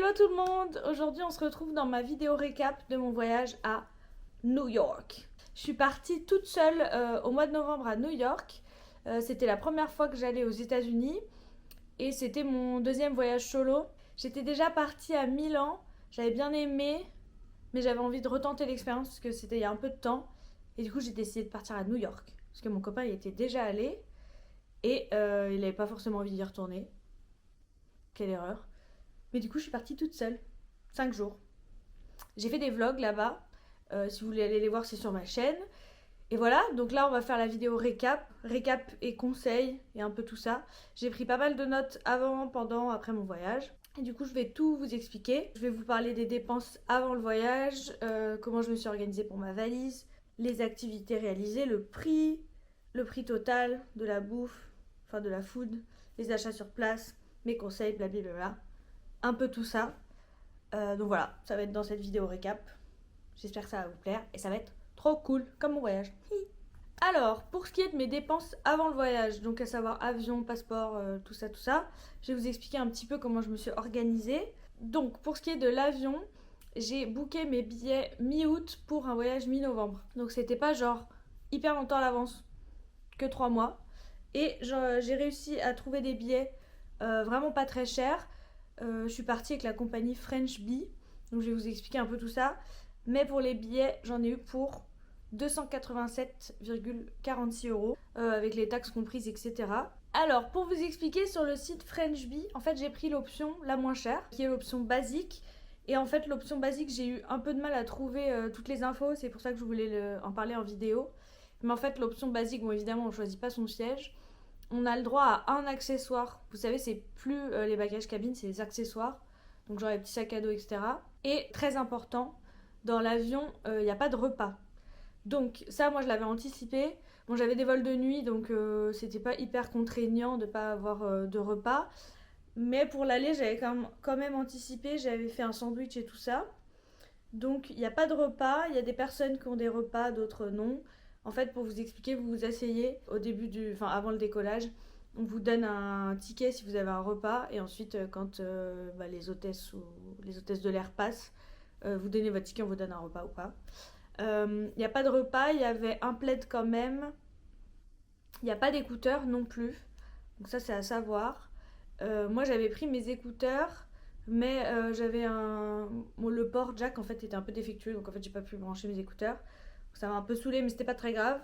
Hello tout le monde! Aujourd'hui on se retrouve dans ma vidéo récap de mon voyage à New York. Je suis partie toute seule au mois de novembre à New York. C'était la première fois que j'allais aux États-Unis et c'était mon deuxième voyage solo. J'étais déjà partie à Milan, j'avais bien aimé, mais j'avais envie de retenter l'expérience parce que c'était il y a un peu de temps. Et du coup j'ai décidé de partir à New York parce que mon copain il était déjà allé et il n'avait pas forcément envie d'y retourner. Quelle erreur! Mais du coup, je suis partie toute seule. 5 jours. J'ai fait des vlogs là-bas. Si vous voulez aller les voir, c'est sur ma chaîne. Et voilà, donc là, on va faire la vidéo récap. Récap et conseils et un peu tout ça. J'ai pris pas mal de notes avant, pendant, après mon voyage. Et du coup, je vais tout vous expliquer. Je vais vous parler des dépenses avant le voyage, comment je me suis organisée pour ma valise, les activités réalisées, le prix total de la bouffe, enfin de la food, les achats sur place, mes conseils, blablabla. Un peu tout ça. Donc voilà, ça va être dans cette vidéo récap. J'espère que ça va vous plaire et ça va être trop cool comme mon voyage. Alors, pour ce qui est de mes dépenses avant le voyage, donc à savoir avion, passeport, tout ça, je vais vous expliquer un petit peu comment je me suis organisée. Donc, pour ce qui est de l'avion, j'ai booké mes billets mi-août pour un voyage mi-novembre. Donc, c'était pas genre hyper longtemps à l'avance, que 3 mois. Et j'ai réussi à trouver des billets vraiment pas très chers. Je suis partie avec la compagnie French Bee, donc je vais vous expliquer un peu tout ça. Mais pour les billets, j'en ai eu pour 287,46 euros, avec les taxes comprises, etc. Alors, pour vous expliquer, sur le site French Bee, en fait, j'ai pris l'option la moins chère, qui est l'option basique. Et en fait, l'option basique, j'ai eu un peu de mal à trouver toutes les infos, c'est pour ça que je voulais en parler en vidéo. Mais en fait, l'option basique, bon, évidemment, on ne choisit pas son siège. On a le droit à un accessoire. Vous savez, c'est plus les bagages cabine, c'est les accessoires. Donc genre les petits sacs à dos, etc. Et très important, dans l'avion, il n'y a pas de repas. Donc ça, moi, je l'avais anticipé. Bon, j'avais des vols de nuit, donc c'était pas hyper contraignant de pas avoir de repas. Mais pour l'aller, j'avais quand même anticipé. J'avais fait un sandwich et tout ça. Donc il n'y a pas de repas. Il y a des personnes qui ont des repas, d'autres non. En fait, pour vous expliquer, vous vous asseyez avant le décollage. On vous donne un ticket si vous avez un repas. Et ensuite, quand les hôtesses de l'air passent, vous donnez votre ticket, on vous donne un repas ou pas. Il n'y a pas de repas, il y avait un plaid quand même. Il n'y a pas d'écouteurs non plus. Donc ça, c'est à savoir. Moi, j'avais pris mes écouteurs, mais le port jack, en fait, était un peu défectueux. Donc, en fait, j'ai pas pu brancher mes écouteurs. Ça m'a un peu saoulé, mais c'était pas très grave.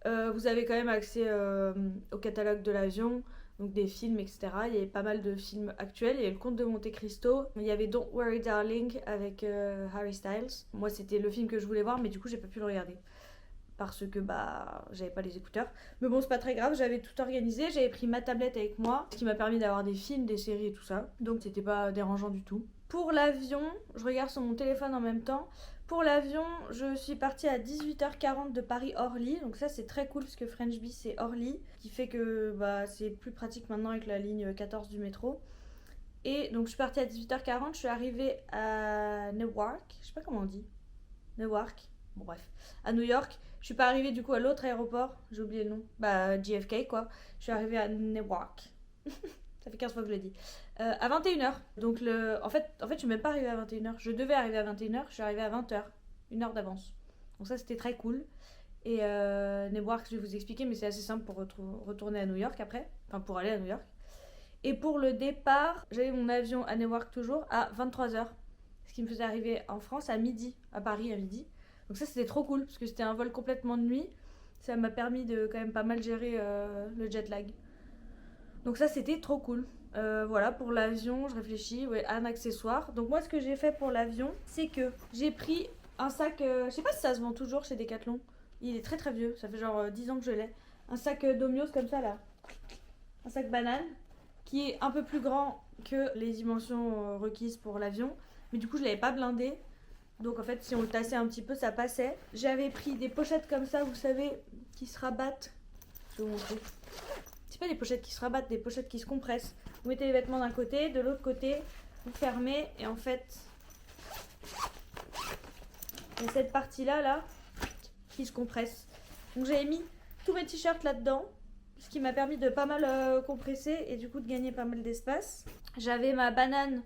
Vous avez quand même accès au catalogue de l'avion, donc des films, etc. Il y avait pas mal de films actuels. Il y avait Le Comte de Monte-Cristo. Il y avait Don't Worry Darling avec Harry Styles. Moi, c'était le film que je voulais voir, mais du coup, j'ai pas pu le regarder parce que j'avais pas les écouteurs. Mais bon, c'est pas très grave, j'avais tout organisé, j'avais pris ma tablette avec moi, ce qui m'a permis d'avoir des films, des séries et tout ça. Donc c'était pas dérangeant du tout. Pour l'avion, je regarde sur mon téléphone en même temps. Pour l'avion, je suis partie à 18h40 de Paris-Orly. Donc ça, c'est très cool parce que French Bee, c'est Orly, qui fait que c'est plus pratique maintenant avec la ligne 14 du métro. Et donc je suis partie à 18h40, je suis arrivée à Newark, je sais pas comment on dit. Newark, bon bref, à New York. Je suis pas arrivée du coup à l'autre aéroport, j'ai oublié le nom. JFK quoi. Je suis arrivée à Newark. Ça fait 15 fois que je le dis. À 21h. Donc en fait, je suis même pas arrivée à 21h. Je devais arriver à 21h, je suis arrivée à 20h. Une heure d'avance. Donc ça, c'était très cool. Et Newark, je vais vous expliquer, mais c'est assez simple pour retourner à New York après. Enfin, pour aller à New York. Et pour le départ, j'avais mon avion à Newark toujours à 23h. Ce qui me faisait arriver en France à midi, à Paris à midi. Donc ça, c'était trop cool, parce que c'était un vol complètement de nuit. Ça m'a permis de quand même pas mal gérer le jet lag. Donc ça, c'était trop cool. Voilà, pour l'avion, je réfléchis, ouais, un accessoire. Donc moi, ce que j'ai fait pour l'avion, c'est que j'ai pris un sac, je sais pas si ça se vend toujours chez Decathlon. Il est très très vieux, ça fait genre 10 ans que je l'ai. Un sac Domios comme ça là. Un sac banane, qui est un peu plus grand que les dimensions requises pour l'avion. Mais du coup, je l'avais pas blindé. Donc en fait, si on le tassait un petit peu, ça passait. J'avais pris des pochettes comme ça, vous savez, qui se rabattent. Je vais vous montrer. C'est pas des pochettes qui se rabattent, des pochettes qui se compressent. Vous mettez les vêtements d'un côté, de l'autre côté, vous fermez et en fait, il y a cette partie-là, là, qui se compresse. Donc j'avais mis tous mes t-shirts là-dedans, ce qui m'a permis de pas mal compresser et du coup de gagner pas mal d'espace. J'avais ma banane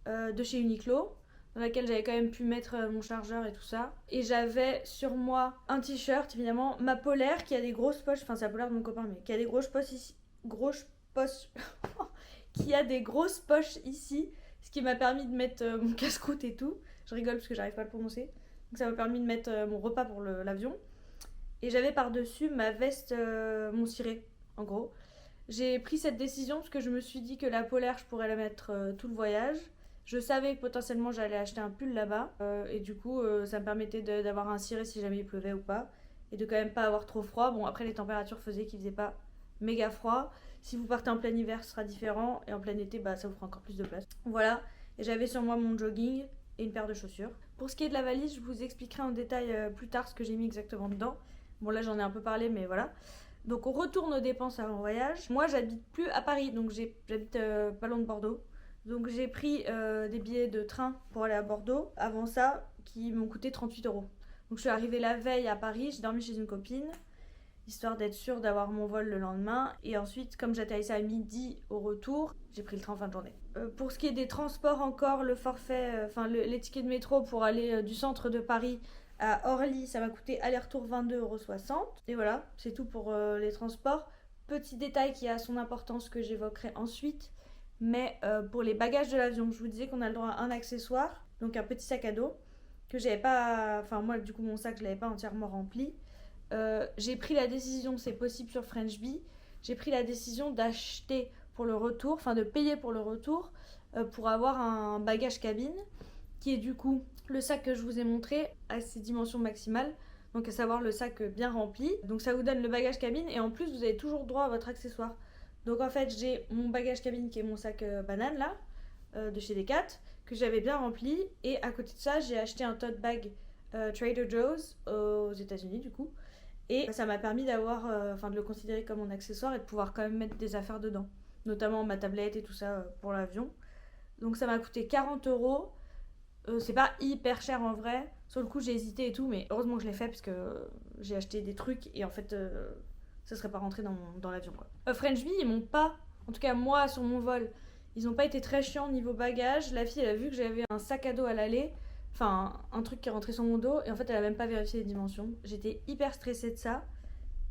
de chez Uniqlo, dans laquelle j'avais quand même pu mettre mon chargeur et tout ça. Et j'avais sur moi un t-shirt, évidemment, ma polaire qui a des grosses poches, enfin c'est la polaire de mon copain, mais qui a des grosses poches ici, qui a des grosses poches ici, ce qui m'a permis de mettre mon casse-croûte et tout. Je rigole parce que j'arrive pas à le prononcer. Donc ça m'a permis de mettre mon repas pour l'avion. Et j'avais par-dessus ma veste, mon ciré, en gros. J'ai pris cette décision parce que je me suis dit que la polaire, je pourrais la mettre tout le voyage. Je savais que potentiellement j'allais acheter un pull là-bas. Et du coup, ça me permettait d'avoir un ciré si jamais il pleuvait ou pas. Et de quand même pas avoir trop froid. Bon, après, les températures faisaient qu'il faisait pas méga froid. Si vous partez en plein hiver, ce sera différent. Et en plein été, bah, ça vous fera encore plus de place. Voilà. Et j'avais sur moi mon jogging et une paire de chaussures. Pour ce qui est de la valise, je vous expliquerai en détail plus tard ce que j'ai mis exactement dedans. Bon, là, j'en ai un peu parlé, mais voilà. Donc on retourne aux dépenses avant voyage. Moi j'habite plus à Paris, donc j'habite pas loin de Bordeaux. Donc j'ai pris des billets de train pour aller à Bordeaux. Avant ça, qui m'ont coûté 38 €. Donc je suis arrivée la veille à Paris, j'ai dormi chez une copine, histoire d'être sûre d'avoir mon vol le lendemain. Et ensuite, comme j'atterrissais à midi au retour, j'ai pris le train en fin de journée. Pour ce qui est des transports encore, le forfait, les tickets de métro pour aller du centre de Paris à Orly, ça m'a coûté aller-retour 22,60 €. Et voilà, c'est tout pour les transports. Petit détail qui a son importance que j'évoquerai ensuite. Mais pour les bagages de l'avion, je vous disais qu'on a le droit à un accessoire, donc un petit sac à dos, que j'avais pas. Enfin, moi, du coup, mon sac, je l'avais pas entièrement rempli. J'ai pris la décision, c'est possible sur Frenchbee, j'ai pris la décision d'acheter pour le retour, enfin de payer pour le retour, pour avoir un bagage cabine, qui est du coup le sac que je vous ai montré à ses dimensions maximales, donc à savoir le sac bien rempli. Donc ça vous donne le bagage cabine et en plus vous avez toujours droit à votre accessoire. Donc en fait j'ai mon bagage cabine qui est mon sac banane là, de chez Decat, que j'avais bien rempli, et à côté de ça j'ai acheté un tote bag Trader Joe's aux États-Unis du coup, et ça m'a permis d'avoir, de le considérer comme mon accessoire et de pouvoir quand même mettre des affaires dedans, notamment ma tablette et tout ça pour l'avion. Donc ça m'a coûté 40 €. C'est pas hyper cher en vrai. Sur le coup, j'ai hésité et tout, mais heureusement que je l'ai fait parce que j'ai acheté des trucs et en fait, ça serait pas rentré dans l'avion quoi. Frenchbee, ils m'ont pas, en tout cas moi sur mon vol, ils ont pas été très chiants niveau bagage. La fille, elle a vu que j'avais un sac à dos à l'aller, enfin un truc qui est rentré sur mon dos, et en fait, elle a même pas vérifié les dimensions. J'étais hyper stressée de ça,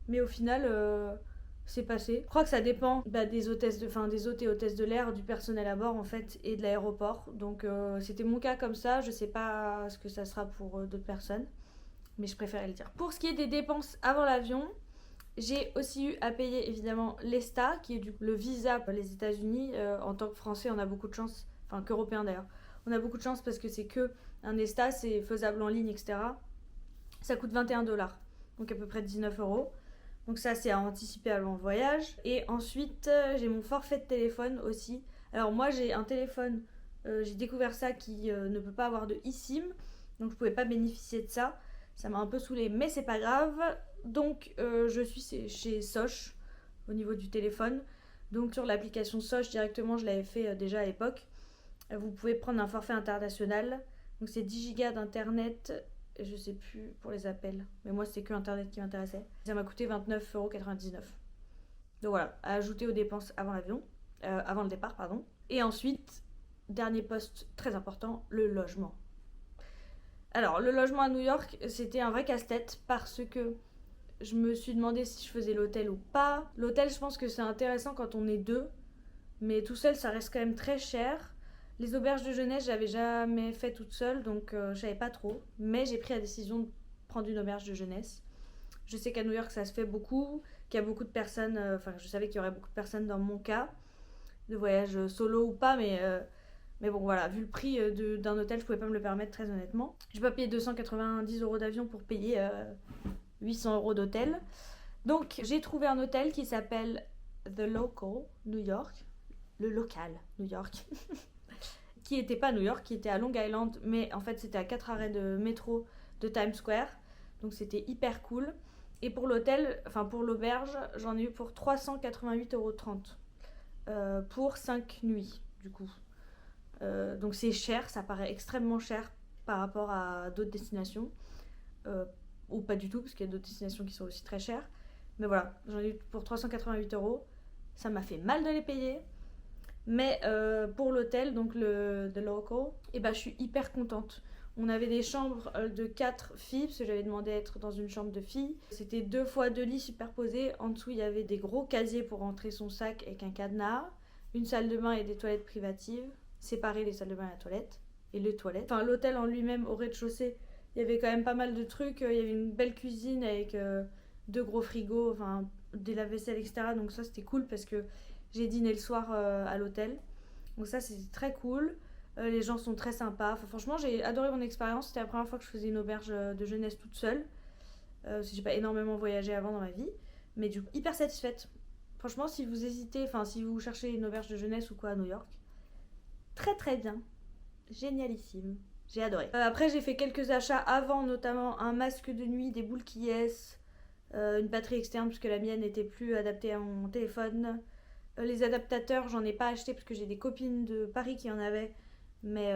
mais au final, c'est passé. Je crois que ça dépend des des hôtes et hôtesses de l'air, du personnel à bord en fait, et de l'aéroport. Donc c'était mon cas comme ça. Je sais pas ce que ça sera pour d'autres personnes, mais je préférais le dire. Pour ce qui est des dépenses avant l'avion, j'ai aussi eu à payer évidemment l'ESTA, qui est le visa pour les États-Unis. En tant que Français, on a beaucoup de chance, enfin qu'Européen d'ailleurs. On a beaucoup de chance parce que c'est que un ESTA, c'est faisable en ligne, etc. Ça coûte 21 $, donc à peu près 19 €. Donc ça, c'est à anticiper avant le voyage. Et ensuite, j'ai mon forfait de téléphone aussi. Alors moi, j'ai un téléphone, j'ai découvert ça, qui ne peut pas avoir de eSIM. Donc je pouvais pas bénéficier de ça. Ça m'a un peu saoulée, mais c'est pas grave. Donc je suis chez Sosh au niveau du téléphone. Donc sur l'application Sosh directement, je l'avais fait déjà à l'époque. Vous pouvez prendre un forfait international. Donc c'est 10 gigas d'internet. Je sais plus pour les appels, mais moi c'était que internet qui m'intéressait. Ça m'a coûté 29,99 €. Donc voilà, à ajouter aux dépenses avant l'avion, avant le départ, pardon. Et ensuite, dernier poste très important, le logement. Alors le logement à New York, c'était un vrai casse-tête parce que je me suis demandé si je faisais l'hôtel ou pas. L'hôtel, je pense que c'est intéressant quand on est deux, mais tout seul, ça reste quand même très cher. Les auberges de jeunesse, j'avais jamais fait toute seule, donc je savais pas trop. Mais j'ai pris la décision de prendre une auberge de jeunesse. Je sais qu'à New York, ça se fait beaucoup, qu'il y a beaucoup de personnes, je savais qu'il y aurait beaucoup de personnes dans mon cas, de voyage solo ou pas, mais bon, voilà, vu le prix d'un hôtel, je pouvais pas me le permettre, très honnêtement. Je vais pas payer 290 € d'avion pour payer 800 € d'hôtel. Donc, j'ai trouvé un hôtel qui s'appelle The Local New York. Le local New York. Qui était pas à New York, qui était à Long Island, mais en fait c'était à 4 arrêts de métro de Times Square, donc c'était hyper cool. Et pour l'hôtel, pour l'auberge, j'en ai eu pour 388,30 € pour 5 nuits du coup. Donc c'est cher, ça paraît extrêmement cher par rapport à d'autres destinations, ou pas du tout, parce qu'il y a d'autres destinations qui sont aussi très chères. Mais voilà, j'en ai eu pour 388 €, ça m'a fait mal de les payer. Mais pour l'hôtel, donc The Local, et ben, je suis hyper contente. On avait des chambres de 4 filles, parce que j'avais demandé à être dans une chambre de filles. C'était 2 fois 2 lits superposés. En dessous, il y avait des gros casiers pour rentrer son sac avec un cadenas. Une salle de bain et des toilettes privatives. Séparer les salles de bain et la toilette. Et les toilettes. Enfin, l'hôtel en lui-même, au rez-de-chaussée, il y avait quand même pas mal de trucs. Il y avait une belle cuisine avec 2 gros frigos, enfin, des lave-vaisselle, etc. Donc ça, c'était cool parce que j'ai dîné le soir à l'hôtel. Donc ça, c'était très cool. Les gens sont très sympas. Enfin, franchement, j'ai adoré mon expérience. C'était la première fois que je faisais une auberge de jeunesse toute seule. Parce que j'ai pas énormément voyagé avant dans ma vie. Mais du coup, hyper satisfaite. Franchement, si vous hésitez, enfin, si vous cherchez une auberge de jeunesse ou quoi à New York, très très bien. Génialissime. J'ai adoré. Après, j'ai fait quelques achats avant, notamment un masque de nuit, des boules qui une batterie externe, puisque la mienne n'était plus adaptée à mon téléphone. Les adaptateurs, j'en ai pas acheté parce que j'ai des copines de Paris qui en avaient. Mais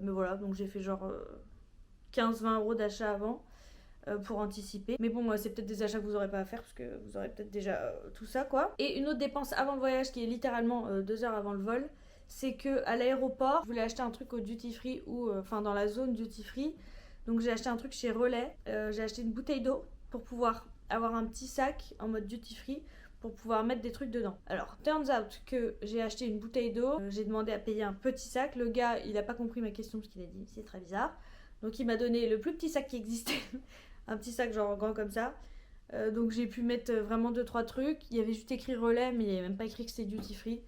voilà, donc j'ai fait genre 15-20 euros d'achat avant pour anticiper. Mais bon, c'est peut-être des achats que vous aurez pas à faire parce que vous aurez peut-être déjà tout ça quoi. Et une autre dépense avant le voyage qui est littéralement 2 heures avant le vol, c'est que à l'aéroport, je voulais acheter un truc au duty free ou enfin dans la zone duty free. Donc j'ai acheté un truc chez Relais. J'ai acheté une bouteille d'eau pour pouvoir avoir un petit sac en mode duty free pour pouvoir mettre des trucs dedans. Alors, turns out que j'ai acheté une bouteille d'eau, j'ai demandé à payer un petit sac, le gars, il a pas compris ma question parce qu'il a dit, c'est très bizarre. Donc il m'a donné le plus petit sac qui existait, un petit sac genre grand comme ça. Donc j'ai pu mettre vraiment 2-3 trucs, il y avait juste écrit Relais, mais il n'y avait même pas écrit que c'était duty free.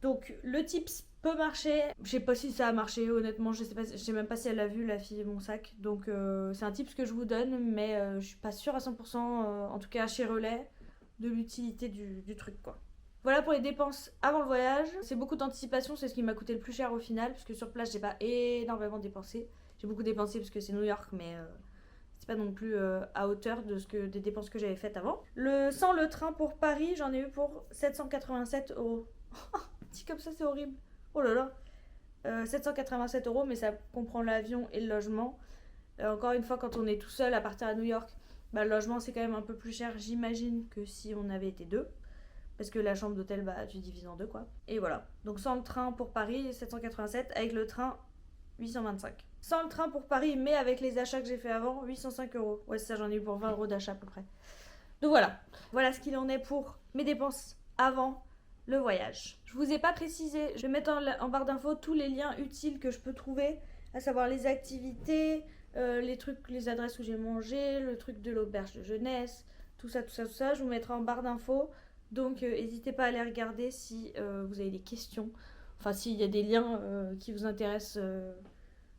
Donc le tips peut marcher, je sais pas si ça a marché honnêtement, je sais même pas si elle a vu la fille mon sac. Donc c'est un tips que je vous donne, mais je suis pas sûre à 100%, en tout cas chez Relais, de l'utilité du truc quoi. Voilà pour les dépenses avant le voyage. C'est beaucoup d'anticipation, c'est ce qui m'a coûté le plus cher au final, parce que sur place j'ai pas énormément dépensé. J'ai beaucoup dépensé parce que c'est New York, mais c'est pas non plus à hauteur des dépenses que j'avais faites avant. Sans le train pour Paris, j'en ai eu pour 787 euros. Dit comme ça, c'est horrible. Oh là là. 787 euros, mais ça comprend l'avion et le logement. Encore une fois, quand on est tout seul à partir à New York, bah, le logement c'est quand même un peu plus cher, j'imagine, que si on avait été deux. Parce que la chambre d'hôtel, bah, tu divises en deux quoi. Et voilà. Donc sans le train pour Paris, 787. Avec le train, 825. Sans le train pour Paris, mais avec les achats que j'ai fait avant, 805 euros. Ouais, ça, j'en ai eu pour 20 euros d'achat à peu près. Donc voilà. Voilà ce qu'il en est pour mes dépenses avant le voyage. Je vous ai pas précisé, je vais mettre en barre d'infos tous les liens utiles que je peux trouver, à savoir les activités, les trucs, les adresses où j'ai mangé, le truc de l'auberge de jeunesse, tout ça, je vous mettrai en barre d'infos. Donc n'hésitez pas à les regarder si vous avez des questions, enfin s'il y a des liens qui vous intéressent,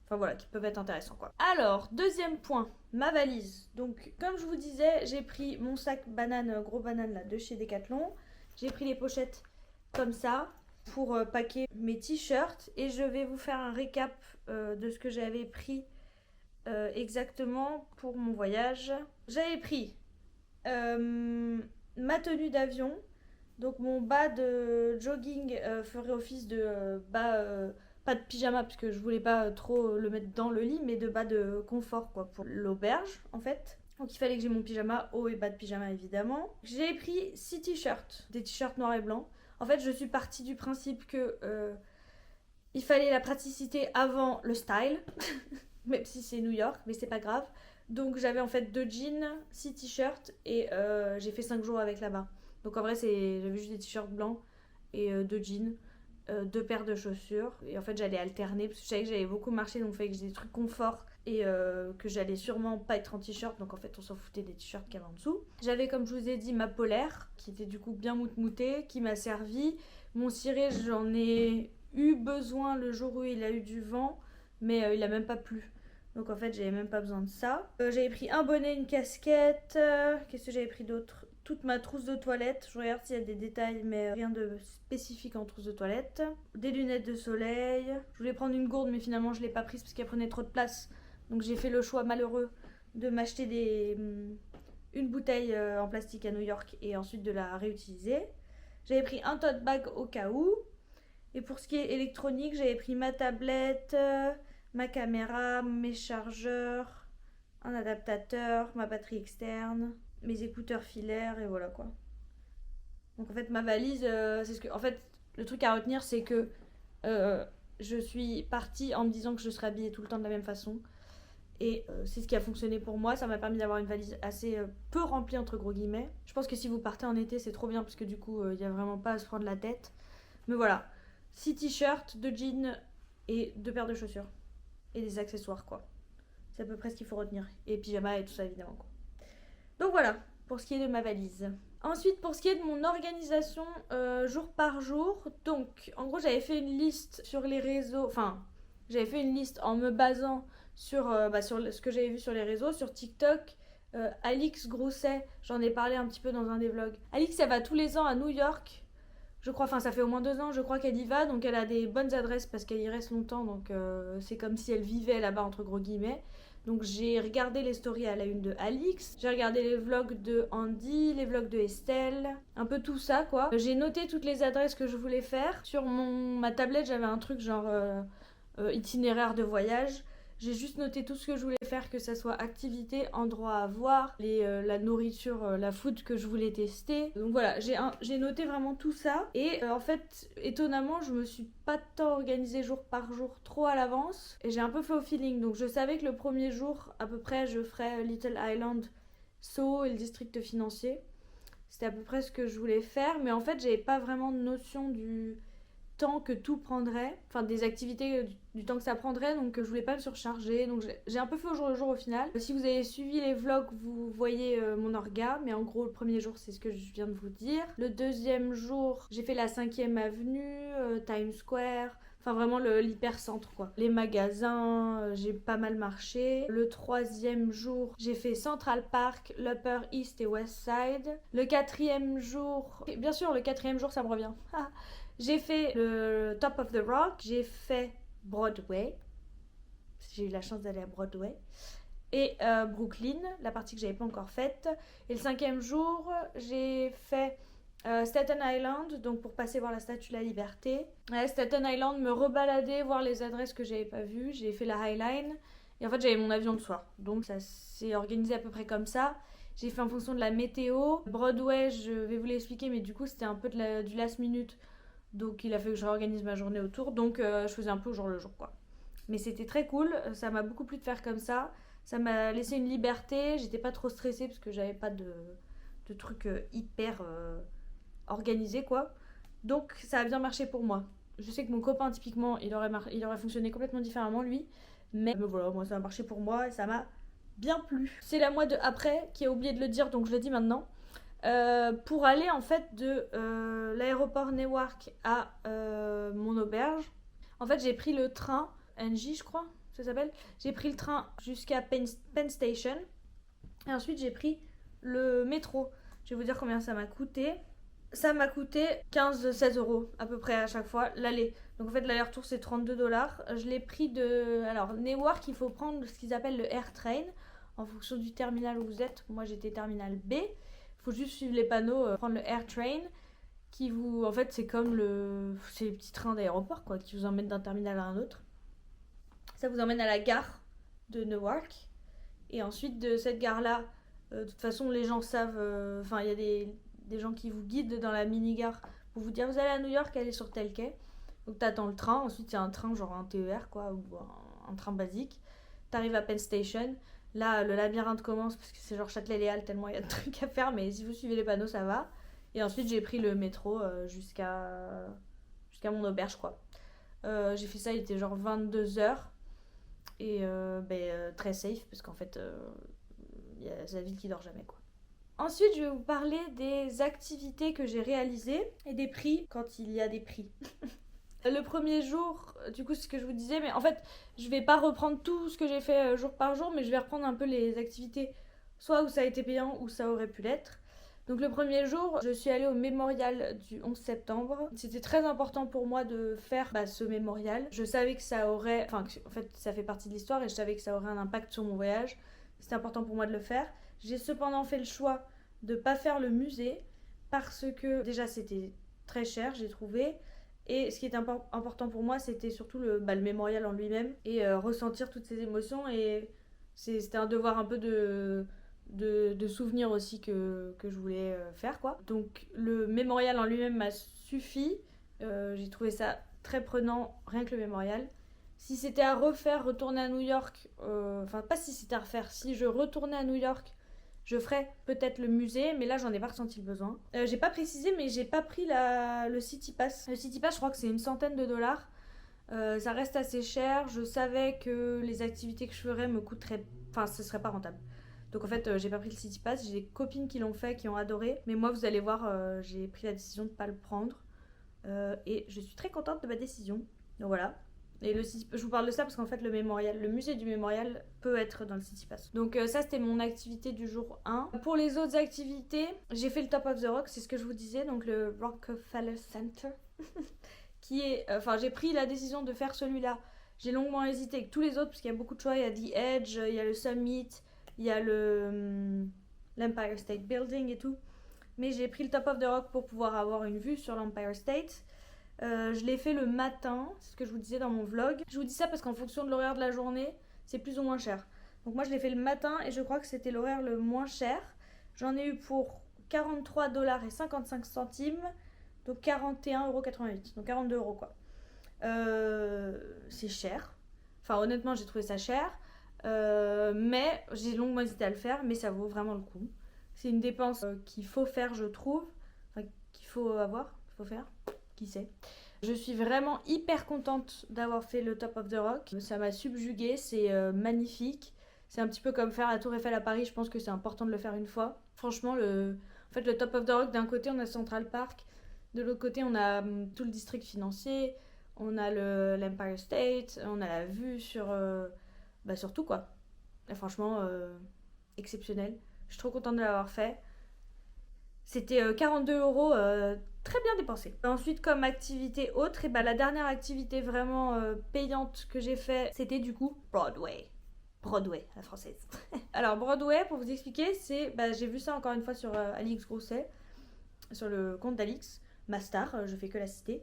enfin voilà, qui peuvent être intéressants quoi. Alors, deuxième point, ma valise. Donc comme je vous disais, j'ai pris mon sac banane, gros banane là, de chez Decathlon. J'ai pris les pochettes comme ça pour packer mes t-shirts et je vais vous faire un récap de ce que j'avais pris exactement pour mon voyage. J'avais pris ma tenue d'avion, donc mon bas de jogging ferait office de bas, pas de pyjama parce que je voulais pas trop le mettre dans le lit, mais de bas de confort quoi pour l'auberge en fait. Donc il fallait que j'ai mon pyjama, haut et bas de pyjama évidemment. J'ai pris 6 t-shirts, des t-shirts noirs et blancs. En fait je suis partie du principe que il fallait la praticité avant le style, même si c'est New York, mais c'est pas grave. Donc j'avais en fait 2 jeans, 6 t-shirts et j'ai fait 5 jours avec là-bas. Donc en vrai j'avais juste des t-shirts blancs et 2 jeans, 2 paires de chaussures. Et en fait j'allais alterner parce que je savais que j'avais beaucoup marché, donc il fallait que j'ai des trucs confort et que j'allais sûrement pas être en t-shirt. Donc en fait on s'en foutait des t-shirts qu'il y avait en dessous. J'avais comme je vous ai dit ma polaire qui était du coup bien moutmoutée, qui m'a servi. Mon ciré j'en ai eu besoin le jour où il a eu du vent, mais il a même pas plu. Donc en fait j'avais même pas besoin de ça. J'avais pris un bonnet, une casquette. Qu'est-ce que j'avais pris d'autre? Toute ma trousse de toilette. Je regarde s'il y a des détails, mais rien de spécifique en trousse de toilette. Des lunettes de soleil. Je voulais prendre une gourde, mais finalement je l'ai pas prise parce qu'elle prenait trop de place. Donc j'ai fait le choix malheureux de m'acheter une bouteille en plastique à New York et ensuite de la réutiliser. J'avais pris un tote bag au cas où. Et pour ce qui est électronique, j'avais pris ma tablette, ma caméra, mes chargeurs, un adaptateur, ma batterie externe, mes écouteurs filaires et voilà quoi. Donc en fait ma valise, c'est ce que... En fait le truc à retenir, c'est que je suis partie en me disant que je serais habillée tout le temps de la même façon. Et c'est ce qui a fonctionné pour moi. Ça m'a permis d'avoir une valise assez peu remplie, entre gros guillemets. Je pense que si vous partez en été, c'est trop bien parce que du coup, il n'y a vraiment pas à se prendre la tête. Mais voilà, 6 t-shirts, 2 jeans et 2 paires de chaussures. Et des accessoires, quoi. C'est à peu près ce qu'il faut retenir. Et pyjama et tout ça, évidemment, quoi. Donc voilà, pour ce qui est de ma valise. Ensuite, pour ce qui est de mon organisation jour par jour, donc en gros, j'avais fait une liste sur les réseaux. Enfin, j'avais fait une liste en me basant sur ce que j'avais vu sur les réseaux, sur TikTok. Alix Grousset, j'en ai parlé un petit peu dans un des vlogs. Alix, elle va tous les ans à New York. Je crois, enfin ça fait au moins 2 ans, je crois qu'elle y va, donc elle a des bonnes adresses parce qu'elle y reste longtemps, donc c'est comme si elle vivait là-bas entre gros guillemets. Donc j'ai regardé les stories à la une de Alix, j'ai regardé les vlogs de Andy, les vlogs de Estelle, un peu tout ça quoi. J'ai noté toutes les adresses que je voulais faire. Sur ma tablette j'avais un truc genre itinéraire de voyage. J'ai juste noté tout ce que je voulais faire, que ça soit activité, endroit à voir, la nourriture, la food que je voulais tester. Donc voilà, j'ai noté vraiment tout ça. Et en fait, étonnamment, je me suis pas tant organisée jour par jour trop à l'avance. Et j'ai un peu fait au feeling. Donc je savais que le premier jour, à peu près, je ferais Little Island, Soho et le district financier. C'était à peu près ce que je voulais faire. Mais en fait, j'avais pas vraiment de notion du temps que tout prendrait, enfin des activités, du temps que ça prendrait, donc je voulais pas me surcharger, donc j'ai un peu fait au jour le jour au final. Si vous avez suivi les vlogs, vous voyez mon orga, mais en gros le premier jour c'est ce que je viens de vous dire. Le deuxième jour j'ai fait la 5e avenue, Times Square, enfin vraiment l'hypercentre quoi. Les magasins, j'ai pas mal marché. Le troisième jour, j'ai fait Central Park, l'Upper East et West Side. Le quatrième jour, bien sûr le quatrième jour ça me revient. J'ai fait le Top of the Rock, j'ai fait Broadway, j'ai eu la chance d'aller à Broadway, et Brooklyn, la partie que j'avais pas encore faite. Et le 5e jour, j'ai fait Staten Island, donc pour passer voir la Statue de la Liberté. Ouais, Staten Island, me rebalader, voir les adresses que j'avais pas vues. J'ai fait la High Line, et en fait j'avais mon avion le soir, donc ça s'est organisé à peu près comme ça. J'ai fait en fonction de la météo. Broadway, je vais vous l'expliquer, mais du coup c'était un peu du last minute. Donc il a fait que je réorganise ma journée autour. Donc je faisais un peu au jour le jour quoi. Mais c'était très cool. Ça m'a beaucoup plu de faire comme ça. Ça m'a laissé une liberté. J'étais pas trop stressée parce que j'avais pas de trucs hyper organisés quoi. Donc ça a bien marché pour moi. Je sais que mon copain typiquement il aurait fonctionné complètement différemment lui. Mais voilà, moi ça a marché pour moi et ça m'a bien plu. C'est la moi de après qui a oublié de le dire donc je le dis maintenant. Pour aller en fait de l'aéroport Newark à mon auberge. En fait, j'ai pris le train NJ, je crois, ça s'appelle. J'ai pris le train jusqu'à Penn Station. Et ensuite, j'ai pris le métro. Je vais vous dire combien ça m'a coûté. Ça m'a coûté 15-16 euros à peu près à chaque fois l'aller. Donc en fait, l'aller-retour c'est 32 $. Je l'ai pris de. Alors, Newark, il faut prendre ce qu'ils appellent le Air Train en fonction du terminal où vous êtes. Moi, j'étais terminal B. Faut juste suivre les panneaux, prendre le Air Train qui vous... En fait, c'est comme c'est les petits trains d'aéroport, quoi, qui vous emmènent d'un terminal à un autre. Ça vous emmène à la gare de Newark. Et ensuite, de cette gare-là, de toute façon, les gens savent... Enfin, il y a des gens qui vous guident dans la mini-gare pour vous dire, vous allez à New York, allez sur tel quai. Donc, t'attends le train. Ensuite, il y a un train, genre un TER, quoi, ou un train basique. T'arrives à Penn Station. Là, le labyrinthe commence parce que c'est genre Châtelet-Léal, tellement il y a de trucs à faire, mais si vous suivez les panneaux, ça va. Et ensuite, j'ai pris le métro jusqu'à mon auberge, quoi. J'ai fait ça, il était genre 22 h. Et très safe, parce qu'en fait, c'est la ville qui dort jamais, quoi. Ensuite, je vais vous parler des activités que j'ai réalisées et des prix quand il y a des prix. Le premier jour, du coup, c'est ce que je vous disais, mais en fait, je vais pas reprendre tout ce que j'ai fait jour par jour, mais je vais reprendre un peu les activités, soit où ça a été payant, ou ça aurait pu l'être. Donc le premier jour, je suis allée au mémorial du 11 septembre. C'était très important pour moi de faire ce mémorial. Je savais que ça aurait... Enfin, en fait, ça fait partie de l'histoire et je savais que ça aurait un impact sur mon voyage. C'était important pour moi de le faire. J'ai cependant fait le choix de pas faire le musée parce que déjà c'était très cher, j'ai trouvé. Et ce qui était important pour moi, c'était surtout le mémorial en lui-même et ressentir toutes ces émotions. Et c'était un devoir un peu de souvenirs aussi que je voulais faire, quoi. Donc le mémorial en lui-même m'a suffi. J'ai trouvé ça très prenant, rien que le mémorial. Si c'était à refaire, retourner à New York, enfin pas si c'était à refaire, si je retournais à New York, je ferais peut-être le musée, mais là j'en ai pas ressenti le besoin. J'ai pas précisé, mais j'ai pas pris le City Pass. Le City Pass, je crois que c'est une centaine de dollars. Ça reste assez cher. Je savais que les activités que je ferais me coûteraient. Enfin, ce serait pas rentable. Donc en fait, j'ai pas pris le City Pass. J'ai des copines qui l'ont fait, qui ont adoré. Mais moi, vous allez voir, j'ai pris la décision de pas le prendre. Et je suis très contente de ma décision. Donc voilà. Et je vous parle de ça parce qu'en fait, le musée du mémorial peut être dans le City Pass. Donc ça, c'était mon activité du jour 1. Pour les autres activités, j'ai fait le Top of the Rock, c'est ce que je vous disais, donc le Rockefeller Center. Qui est, enfin, j'ai pris la décision de faire celui-là. J'ai longuement hésité avec tous les autres parce qu'il y a beaucoup de choix. Il y a The Edge, il y a le Summit, il y a l'Empire State Building et tout. Mais j'ai pris le Top of the Rock pour pouvoir avoir une vue sur l'Empire State. Je l'ai fait le matin, c'est ce que je vous disais dans mon vlog. Je vous dis ça parce qu'en fonction de l'horaire de la journée, c'est plus ou moins cher. Donc moi je l'ai fait le matin et je crois que c'était l'horaire le moins cher. J'en ai eu pour 43,55 $, donc 41,88 €, donc 42 € quoi. C'est cher. Enfin honnêtement j'ai trouvé ça cher. Mais j'ai longuement hésité à le faire, mais ça vaut vraiment le coup. C'est une dépense qu'il faut faire je trouve. Enfin qu'il faut avoir, qu'il faut faire. Qui sait. Je suis vraiment hyper contente d'avoir fait le Top of the Rock. Ça m'a subjuguée, c'est magnifique. C'est un petit peu comme faire la Tour Eiffel à Paris, je pense que c'est important de le faire une fois. Franchement, en fait, le Top of the Rock, d'un côté on a Central Park, de l'autre côté on a tout le district financier, on a l'Empire State, on a la vue sur tout quoi. Et franchement, exceptionnel. Je suis trop contente de l'avoir fait. C'était 42 €, très bien dépensé. Ensuite, comme activité autre, et la dernière activité vraiment payante que j'ai fait, c'était du coup Broadway. Broadway, la française. Alors Broadway, pour vous expliquer, c'est, j'ai vu ça encore une fois sur Alix Grousset, sur le compte d'Alix, ma star, je fais que la citer.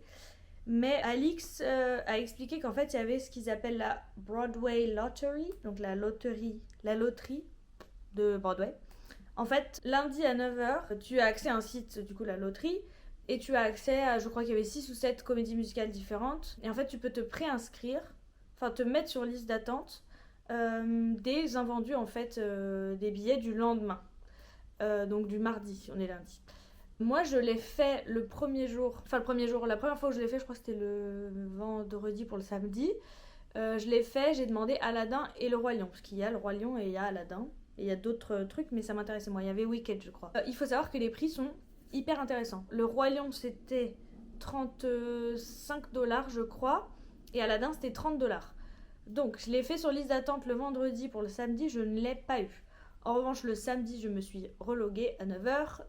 Mais Alix a expliqué qu'en fait, il y avait ce qu'ils appellent la Broadway Lottery, donc la loterie de Broadway. En fait, lundi à 9h, tu as accès à un site, du coup la loterie, et tu as accès à, je crois qu'il y avait 6 ou 7 comédies musicales différentes. Et en fait, tu peux te préinscrire, enfin te mettre sur liste d'attente des invendus, en fait, des billets du lendemain. Donc du mardi, on est lundi. Moi, je l'ai fait la première fois que je l'ai fait, je crois que c'était le vendredi pour le samedi. Je l'ai fait, j'ai demandé Aladdin et le Roi Lion, parce qu'il y a le Roi Lion et il y a Aladdin. Et il y a d'autres trucs, mais ça m'intéressait moi. Il y avait Wicked, je crois. Il faut savoir que les prix sont hyper intéressants. Le Roi Lion, c'était 35 $, je crois. Et Aladdin, c'était 30 $. Donc, je l'ai fait sur liste d'attente le vendredi. Pour le samedi, je ne l'ai pas eu. En revanche, le samedi, je me suis reloguée à 9h.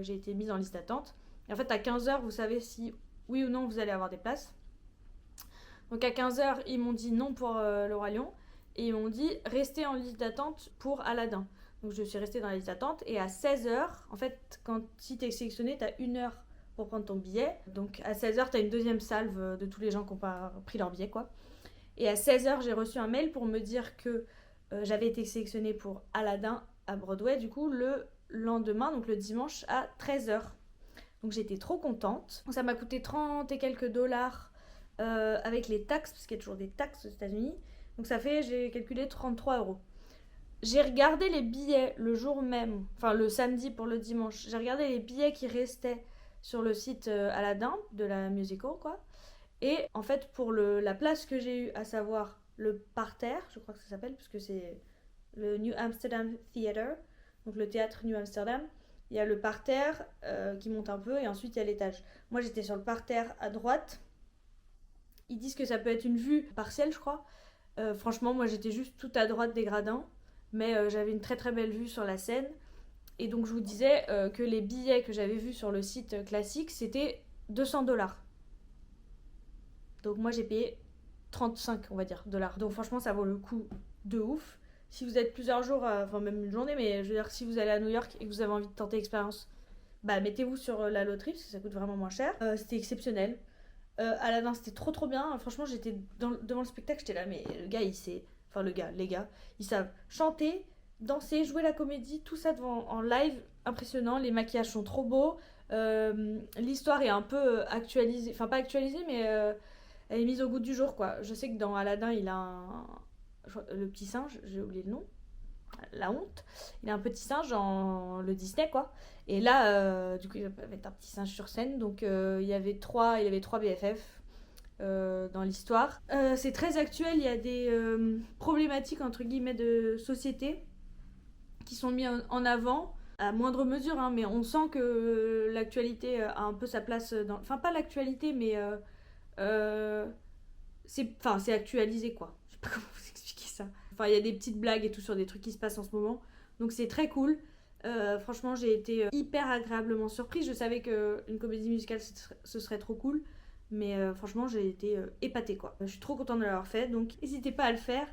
J'ai été mise en liste d'attente. Et en fait, à 15h, vous savez si oui ou non vous allez avoir des places. Donc, à 15h, ils m'ont dit non pour le Roi Lion. Et ils m'ont dit restez en liste d'attente pour Aladdin. Donc je suis restée dans la liste d'attente. Et à 16h, en fait, si tu es sélectionné, tu as 1 heure pour prendre ton billet. Donc à 16h, tu as une deuxième salve de tous les gens qui n'ont pas pris leur billet, quoi. Et à 16h, j'ai reçu un mail pour me dire que j'avais été sélectionnée pour Aladdin à Broadway, du coup, le lendemain, donc le dimanche à 13h. Donc j'étais trop contente. Ça m'a coûté 30 et quelques dollars avec les taxes, parce qu'il y a toujours des taxes aux États-Unis. Donc ça fait, j'ai calculé 33 €. J'ai regardé les billets le jour même, enfin le samedi pour le dimanche. J'ai regardé les billets qui restaient sur le site Aladdin de la musical, quoi. Et en fait, pour la place que j'ai eue, à savoir le parterre, je crois que ça s'appelle, parce que c'est le New Amsterdam Theatre, donc le théâtre New Amsterdam. Il y a le parterre qui monte un peu et ensuite il y a l'étage. Moi j'étais sur le parterre à droite. Ils disent que ça peut être une vue partielle, je crois. Franchement, moi j'étais juste tout à droite des gradins, mais j'avais une très très belle vue sur la Seine. Et donc je vous disais que les billets que j'avais vus sur le site classique, c'était 200 $. Donc moi j'ai payé 35, on va dire, $. Donc franchement, ça vaut le coup de ouf. Si vous êtes plusieurs jours, enfin même une journée, mais je veux dire, si vous allez à New York et que vous avez envie de tenter l'expérience, mettez-vous sur la loterie parce que ça coûte vraiment moins cher. C'était exceptionnel. Aladdin, c'était trop trop bien. Franchement, j'étais devant le spectacle, j'étais là, mais le gars, les gars, ils savent chanter, danser, jouer la comédie, tout ça en live, impressionnant. Les maquillages sont trop beaux. L'histoire est un peu actualisée, enfin pas actualisée, mais elle est mise au goût du jour, quoi. Je sais que dans Aladdin, il a le petit singe, j'ai oublié le nom, la honte. Il a un petit singe dans le Disney, quoi. Et là, du coup, il va mettre un petit singe sur scène. Donc, il y avait trois BFF dans l'histoire. C'est très actuel. Il y a des problématiques, entre guillemets, de société qui sont mises en avant. À moindre mesure, hein, mais on sent que l'actualité a un peu sa place dans... Enfin, pas l'actualité, mais... c'est actualisé, quoi. Je sais pas comment vous expliquer ça. Enfin, il y a des petites blagues et tout sur des trucs qui se passent en ce moment. Donc c'est très cool. Franchement, j'ai été hyper agréablement surprise. Je savais qu'une comédie musicale, ce serait trop cool. Mais franchement, j'ai été épatée, quoi. Je suis trop contente de l'avoir fait. Donc n'hésitez pas à le faire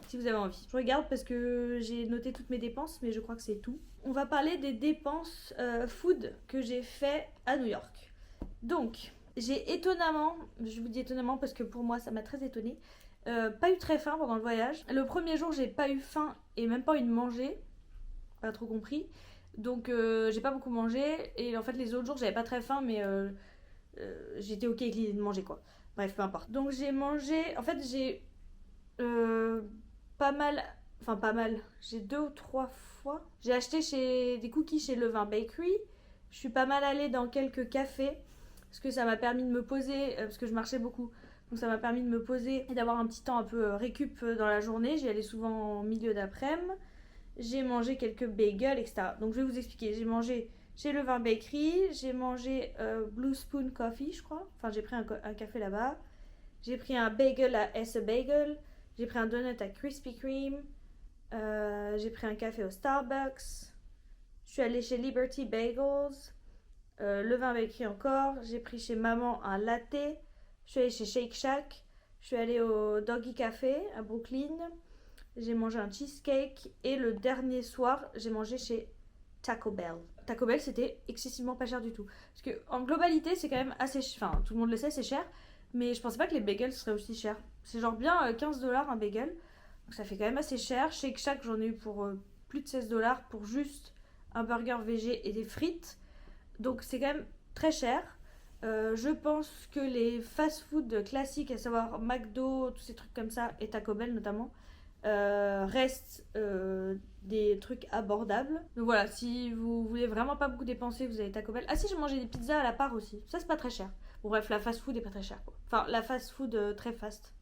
si vous avez envie. Je regarde parce que j'ai noté toutes mes dépenses, mais je crois que c'est tout. On va parler des dépenses food que j'ai fait à New York. Donc, j'ai étonnamment, je vous dis étonnamment parce que pour moi ça m'a très étonnée, pas eu très faim pendant le voyage. Le premier jour j'ai pas eu faim et même pas envie de manger, pas trop compris. Donc j'ai pas beaucoup mangé et en fait les autres jours j'avais pas très faim mais j'étais ok avec l'idée de manger, quoi. Bref, peu importe. Donc j'ai mangé, en fait j'ai pas mal, enfin pas mal, j'ai 2 ou 3 fois. J'ai acheté des cookies chez Levain Bakery. Je suis pas mal allée dans quelques cafés parce que ça m'a permis de me poser, parce que je marchais beaucoup. Donc ça m'a permis de me poser et d'avoir un petit temps un peu récup dans la journée. J'y allais souvent en milieu d'après-midi. J'ai mangé quelques bagels, etc. Donc je vais vous expliquer. J'ai mangé chez Levain Bakery, j'ai mangé Blue Spoon Coffee, je crois. Enfin, j'ai pris un café là-bas. J'ai pris un bagel à S Bagel. J'ai pris un donut à Krispy Kreme. J'ai pris un café au Starbucks. Je suis allée chez Liberty Bagels. Levain Bakery encore. J'ai pris chez maman un latte. Je suis allée chez Shake Shack. Je suis allée au Doggy Café à Brooklyn. J'ai mangé un cheesecake. Et le dernier soir, j'ai mangé chez Taco Bell. Taco Bell, c'était excessivement pas cher du tout. Parce que en globalité, c'est quand même assez... Enfin, tout le monde le sait, c'est cher. Mais je pensais pas que les bagels seraient aussi chers. C'est genre bien 15$ un bagel. Donc ça fait quand même assez cher. Shake Shack, j'en ai eu pour plus de 16$ pour juste un burger végé et des frites. Donc c'est quand même très cher. Je pense que les fast-food classiques, à savoir McDo, tous ces trucs comme ça, et Taco Bell notamment, restent des trucs abordables. Donc voilà, si vous voulez vraiment pas beaucoup dépenser, vous avez Taco Bell. Ah si, j'ai mangé des pizzas à la part aussi. Ça, c'est pas très cher. Bon bref, la fast-food est pas très cher, quoi. Enfin, la fast-food très fast.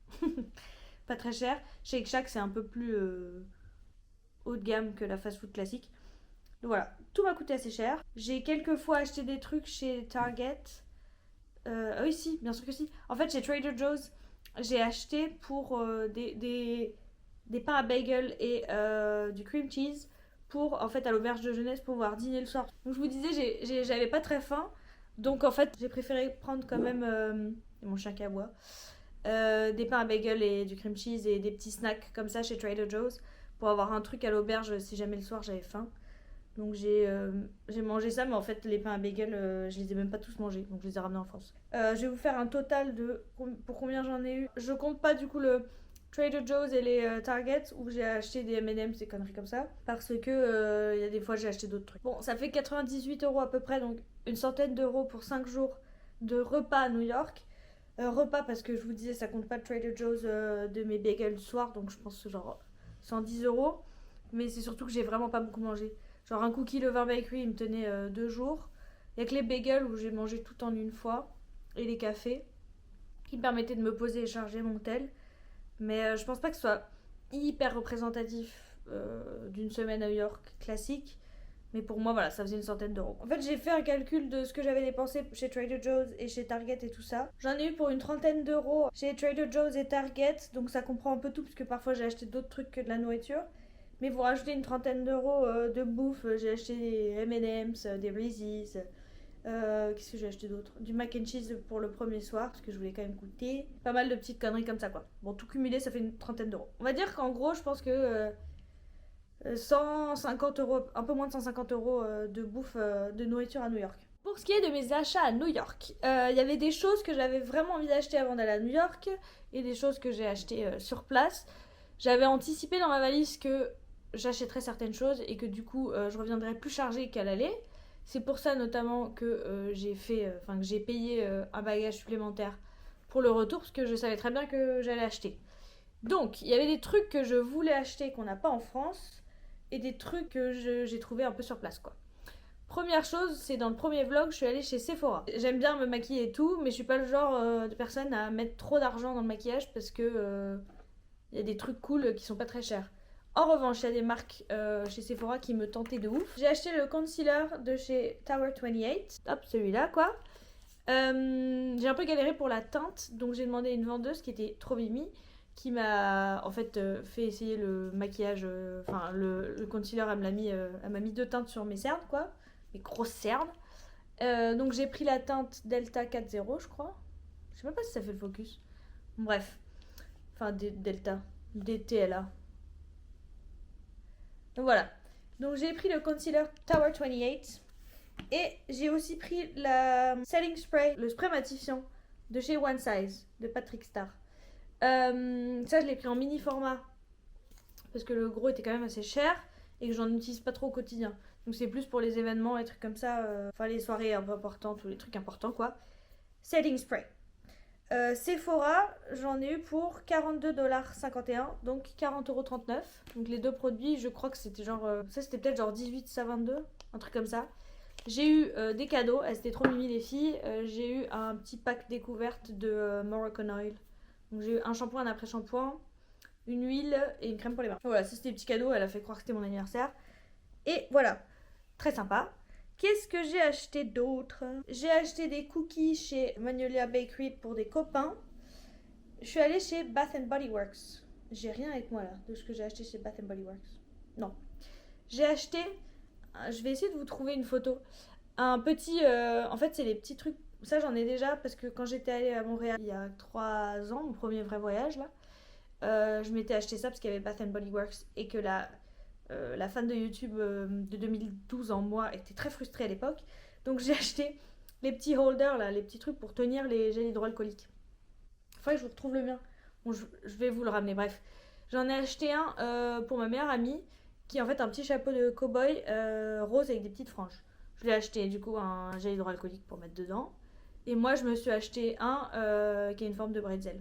Pas très cher. Shake Shack, c'est un peu plus haut de gamme que la fast-food classique. Donc voilà, tout m'a coûté assez cher. J'ai quelques fois acheté des trucs chez Target. Oui, si, bien sûr que si. En fait, chez Trader Joe's, j'ai acheté pour des pains à bagel et du cream cheese pour, en fait, à l'auberge de jeunesse pour pouvoir dîner le soir. Donc je vous disais, j'avais pas très faim. Donc en fait, j'ai préféré prendre quand même mon chien qui aboie. Des pains à bagel et du cream cheese et des petits snacks comme ça chez Trader Joe's pour avoir un truc à l'auberge si jamais le soir j'avais faim. Donc j'ai mangé ça, mais en fait les pains à bagel, je les ai même pas tous mangés, donc je les ai ramenés en France. Je vais vous faire un total de pour combien j'en ai eu. Je compte pas du coup le Trader Joe's et les Target où j'ai acheté des M&M's, des conneries comme ça, parce que il y a des fois j'ai acheté d'autres trucs. Bon, ça fait 98€ à peu près, donc une centaine d'euros pour 5 jours de repas à New York. Repas parce que je vous disais ça compte pas le Trader Joe's de mes bagels du soir, donc je pense genre 110€. Mais c'est surtout que j'ai vraiment pas beaucoup mangé. Genre un cookie Levain Bakery, il me tenait 2 jours. Il y a que les bagels où j'ai mangé tout en une fois. Et les cafés qui me permettaient de me poser et charger mon tel. Mais je pense pas que ce soit hyper représentatif d'une semaine à New York classique. Mais pour moi, voilà, ça faisait une centaine d'euros. En fait, j'ai fait un calcul de ce que j'avais dépensé chez Trader Joe's et chez Target et tout ça. J'en ai eu pour une trentaine d'euros chez Trader Joe's et Target. Donc ça comprend un peu tout, parce que parfois j'ai acheté d'autres trucs que de la nourriture. Mais pour rajouter une trentaine d'euros de bouffe, j'ai acheté des M&M's, des Reese's. Qu'est-ce que j'ai acheté d'autre? Du mac and cheese pour le premier soir, parce que je voulais quand même goûter. Pas mal de petites conneries comme ça, quoi. Bon, tout cumulé, ça fait une trentaine d'euros. On va dire qu'en gros, je pense que 150€, un peu moins de 150€ de bouffe, de nourriture à New York. Pour ce qui est de mes achats à New York, il y avait des choses que j'avais vraiment envie d'acheter avant d'aller à New York et des choses que j'ai achetées sur place. J'avais anticipé dans ma valise que j'achèterais certaines choses et que du coup je reviendrais plus chargée qu'à l'aller, C'est pour ça notamment que que j'ai payé un bagage supplémentaire pour le retour parce que je savais très bien que j'allais acheter. Donc, il y avait des trucs que je voulais acheter qu'on n'a pas en France et des trucs que j'ai trouvé un peu sur place, quoi. Première chose, c'est dans le premier vlog, je suis allée chez Sephora. J'aime bien me maquiller et tout, mais je suis pas le genre de personne à mettre trop d'argent dans le maquillage parce que y a des trucs cool qui sont pas très chers. En revanche, il y a des marques chez Sephora qui me tentaient de ouf. J'ai acheté le concealer de chez Tower 28. Hop, celui-là, quoi. J'ai un peu galéré pour la teinte, donc j'ai demandé à une vendeuse qui était trop mimi, qui m'a en fait fait essayer le maquillage, le concealer, elle m'a mis 2 teintes sur mes cernes, quoi, mes grosses cernes. Donc j'ai pris la teinte Delta 4.0, je crois. Je sais même pas si ça fait le focus. Bref, enfin Delta, DTLA. Donc voilà. Donc j'ai pris le concealer Tower 28 et j'ai aussi pris la setting spray, le spray matifiant de chez One Size de Patrick Star. Ça, je l'ai pris en mini format parce que le gros était quand même assez cher et que j'en utilise pas trop au quotidien. Donc c'est plus pour les événements, les trucs comme ça, les soirées un peu importantes ou les trucs importants, quoi. Setting spray. Sephora, j'en ai eu pour 42,51$, donc 40,39€. Donc les deux produits, je crois que c'était genre. Ça, c'était peut-être genre 18, ça 22, un truc comme ça. J'ai eu des cadeaux, elles étaient trop mimi les filles. J'ai eu un petit pack découverte de Moroccan Oil. Donc j'ai eu un shampoing, un après-shampoing, une huile et une crème pour les mains. Voilà, ça c'était des petits cadeaux, elle a fait croire que c'était mon anniversaire. Et voilà, très sympa. Qu'est-ce que j'ai acheté d'autre? J'ai acheté des cookies chez Magnolia Bakery pour des copains. Je suis allée chez Bath Body Works. J'ai rien avec moi là, de ce que j'ai acheté chez Bath Body Works. Non. J'ai acheté, je vais essayer de vous trouver une photo. Un petit, en fait c'est les petits trucs. Ça j'en ai déjà parce que quand j'étais allée à Montréal il y a 3 ans, mon premier vrai voyage là, je m'étais acheté ça parce qu'il y avait Bath Body Works et que la fan de YouTube de 2012 en moi était très frustrée à l'époque. Donc j'ai acheté les petits holders là, les petits trucs pour tenir les gels hydroalcooliques. Faudrait que je vous retrouve le mien. Bon, je vais vous le ramener, bref. J'en ai acheté un pour ma meilleure amie qui est en fait un petit chapeau de cow-boy rose avec des petites franges. Je lui ai acheté du coup un gel hydroalcoolique pour mettre dedans. Et moi, je me suis acheté un qui a une forme de bretzel.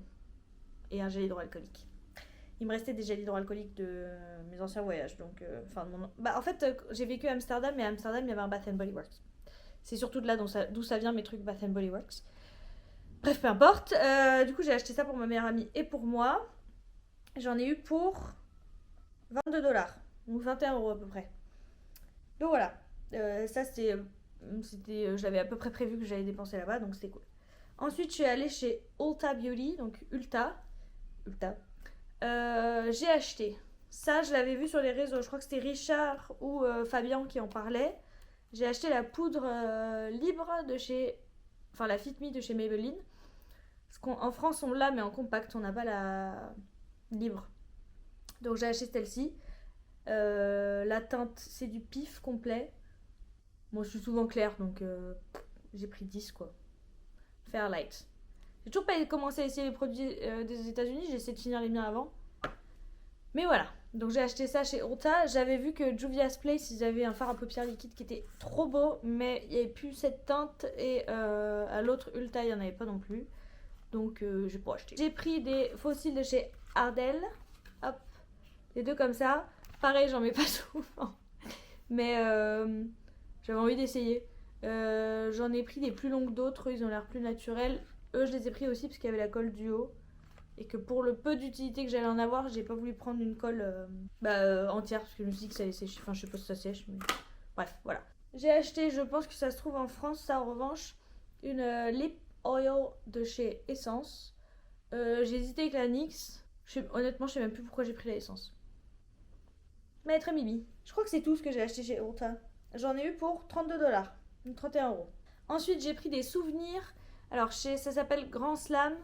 Et un gel hydroalcoolique. Il me restait des gels hydroalcooliques de mes anciens voyages. Donc, en fait, j'ai vécu à Amsterdam, mais à Amsterdam, il y avait un Bath Body Works. C'est surtout de là d'où ça vient mes trucs Bath Body Works. Bref, peu importe. Du coup, j'ai acheté ça pour ma meilleure amie et pour moi. J'en ai eu pour 22$. Donc 21€ à peu près. Donc voilà. Ça, j'avais à peu près prévu que j'allais dépenser là-bas, donc c'était cool. Ensuite, je suis allée chez Ulta Beauty, donc Ulta. J'ai acheté. Ça, je l'avais vu sur les réseaux. Je crois que c'était Richard ou Fabien qui en parlait. J'ai acheté la poudre libre de chez. Enfin, la Fit Me de chez Maybelline. Parce qu'en France, on l'a, mais en compact, on n'a pas la libre. Donc, j'ai acheté celle-ci. La teinte, c'est du pif complet. Moi, je suis souvent claire, donc j'ai pris 10, quoi. Fairlight. J'ai toujours pas commencé à essayer les produits des États-Unis, j'ai essayé de finir les miens avant. Mais voilà, donc j'ai acheté ça chez Ulta. J'avais vu que Juvia's Place, ils avaient un fard à paupières liquide qui était trop beau, mais il n'y avait plus cette teinte et à l'autre Ulta, il n'y en avait pas non plus. Donc j'ai pas acheté. J'ai pris des fossiles de chez Ardell. Hop, les deux comme ça. Pareil, j'en mets pas souvent. Mais j'avais envie d'essayer. J'en ai pris des plus longues d'autres, ils ont l'air plus naturels. Eux, je les ai pris aussi parce qu'il y avait la colle duo. Et que pour le peu d'utilité que j'allais en avoir, j'ai pas voulu prendre une colle entière parce que je me suis dit que ça allait sécher. Enfin, je sais pas si ça sèche, mais bref, voilà. J'ai acheté, je pense que ça se trouve en France, ça en revanche, une lip oil de chez Essence. J'ai hésité avec la NYX. Honnêtement, je sais même plus pourquoi j'ai pris la Essence. Mais elle est très mimi. Je crois que c'est tout ce que j'ai acheté chez Ulta. J'en ai eu pour 32$, donc 31€. Ensuite, j'ai pris des souvenirs. Alors, ça s'appelle Grand Slam.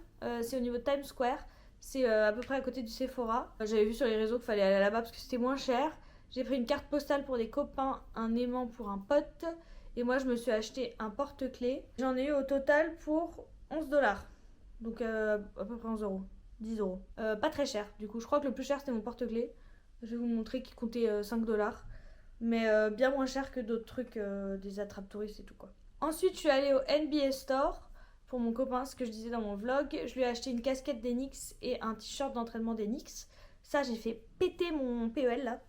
C'est au niveau de Times Square. C'est à peu près à côté du Sephora. J'avais vu sur les réseaux qu'il fallait aller là-bas parce que c'était moins cher. J'ai pris une carte postale pour des copains, un aimant pour un pote. Et moi, je me suis acheté un porte-clés. J'en ai eu au total pour 11$. Donc, à peu près 11€. 10€. Pas très cher. Du coup, je crois que le plus cher, c'était mon porte-clés. Je vais vous montrer qu'il comptait 5$. mais bien moins cher que d'autres trucs, des attrapes touristes et tout quoi. Ensuite, je suis allée au NBA Store pour mon copain, ce que je disais dans mon vlog. Je lui ai acheté une casquette des Knicks et un t-shirt d'entraînement des Knicks. Ça, j'ai fait péter mon PEL là.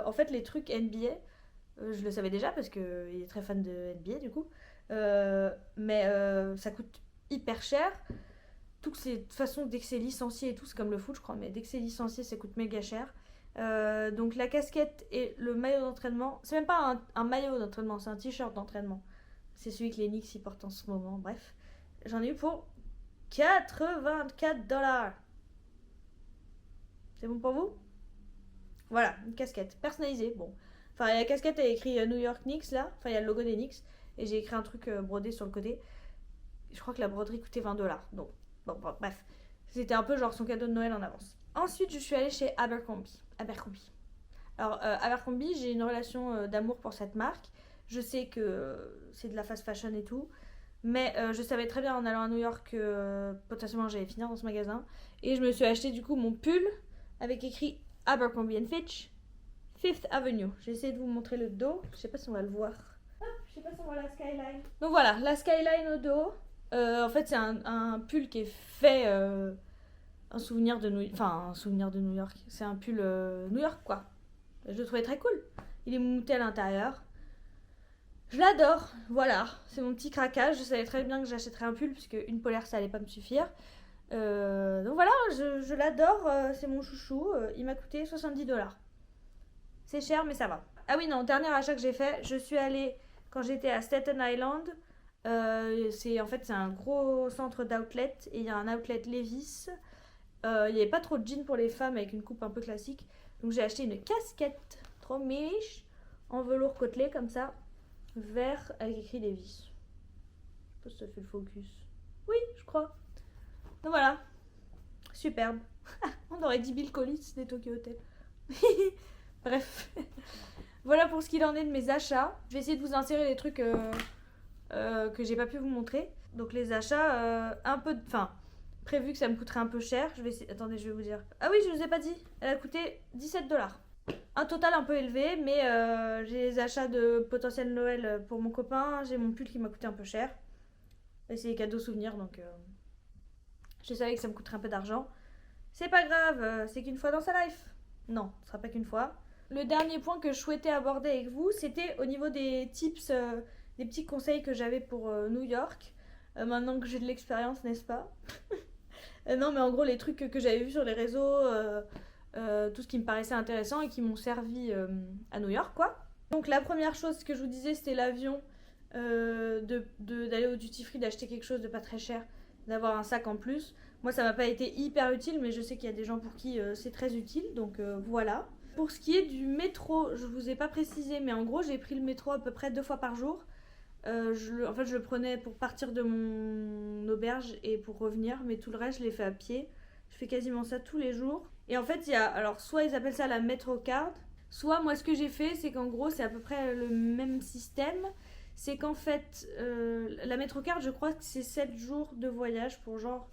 En fait, les trucs NBA, je le savais déjà parce qu'il est très fan de NBA du coup. Mais ça coûte hyper cher. Tout c'est, de toute façon, dès que c'est licencié et tout, c'est comme le foot, je crois, mais dès que c'est licencié, ça coûte méga cher. Donc la casquette et le maillot d'entraînement, c'est même pas un maillot d'entraînement, c'est un t-shirt d'entraînement. C'est celui que les Knicks y portent en ce moment, bref. J'en ai eu pour 84$. C'est bon pour vous? Voilà, une casquette personnalisée. Bon, enfin, la casquette a écrit New York Knicks là, enfin, il y a le logo des Knicks, et j'ai écrit un truc brodé sur le côté. Je crois que la broderie coûtait 20$. Donc, bon, bref. C'était un peu genre son cadeau de Noël en avance. Ensuite, je suis allée chez Abercrombie. Alors, Abercrombie, j'ai une relation d'amour pour cette marque. Je sais que c'est de la fast fashion et tout. Mais je savais très bien en allant à New York que potentiellement j'allais finir dans ce magasin. Et je me suis acheté du coup mon pull avec écrit Abercrombie Fitch, Fifth Avenue. J'ai essayé de vous montrer le dos. Je sais pas si on va le voir. Hop, je sais pas si on voit la skyline. Donc voilà, la skyline au dos. En fait, c'est un pull qui est fait un souvenir de New York. C'est un pull New York, quoi. Je le trouvais très cool. Il est mouté à l'intérieur. Je l'adore, voilà. C'est mon petit craquage. Je savais très bien que j'achèterais un pull, puisque une polaire, ça allait pas me suffire. Donc voilà, je l'adore. C'est mon chouchou. Il m'a coûté 70$. C'est cher, mais ça va. Ah oui, non, dernier achat que j'ai fait, je suis allée quand j'étais à Staten Island. C'est un gros centre d'outlet et il y a un outlet Levi's. Il n'y avait pas trop de jeans pour les femmes avec une coupe un peu classique. Donc j'ai acheté une casquette trop miche en velours côtelé comme ça, vert avec écrit Levi's. Je sais pas si ça fait le focus. Oui, je crois. Donc voilà, superbe. On aurait dit Bill Collins des Tokyo Hotel. Bref, voilà pour ce qu'il en est de mes achats. Je vais essayer de vous insérer les trucs que j'ai pas pu vous montrer. Donc les achats, un peu, prévu que ça me coûterait un peu cher. Je vais essayer... Attendez, je vais vous dire. Ah oui, je vous ai pas dit. Elle a coûté 17$. Un total un peu élevé, mais j'ai les achats de potentiel Noël pour mon copain. J'ai mon pull qui m'a coûté un peu cher. Et c'est les cadeaux souvenirs, donc je savais que ça me coûterait un peu d'argent. C'est pas grave, c'est qu'une fois dans sa life. Non, ce sera pas qu'une fois. Le dernier point que je souhaitais aborder avec vous, c'était au niveau des tips, des petits conseils que j'avais pour New York. Maintenant que j'ai de l'expérience, n'est-ce pas? Non, mais en gros, les trucs que j'avais vus sur les réseaux, tout ce qui me paraissait intéressant et qui m'ont servi à New York, quoi. Donc, la première chose que je vous disais, c'était l'avion, d'aller au duty free, d'acheter quelque chose de pas très cher, d'avoir un sac en plus. Moi, ça m'a pas été hyper utile, mais je sais qu'il y a des gens pour qui c'est très utile, donc voilà. Pour ce qui est du métro, je vous ai pas précisé, mais en gros, j'ai pris le métro à peu près 2 fois par jour. Je le prenais pour partir de mon auberge et pour revenir, mais tout le reste, je l'ai fait à pied. Je fais quasiment ça tous les jours. Et en fait, alors, soit ils appellent ça la MetroCard, soit moi, ce que j'ai fait, c'est qu'en gros, c'est à peu près le même système. C'est qu'en fait, la MetroCard, je crois que c'est 7 jours de voyage pour genre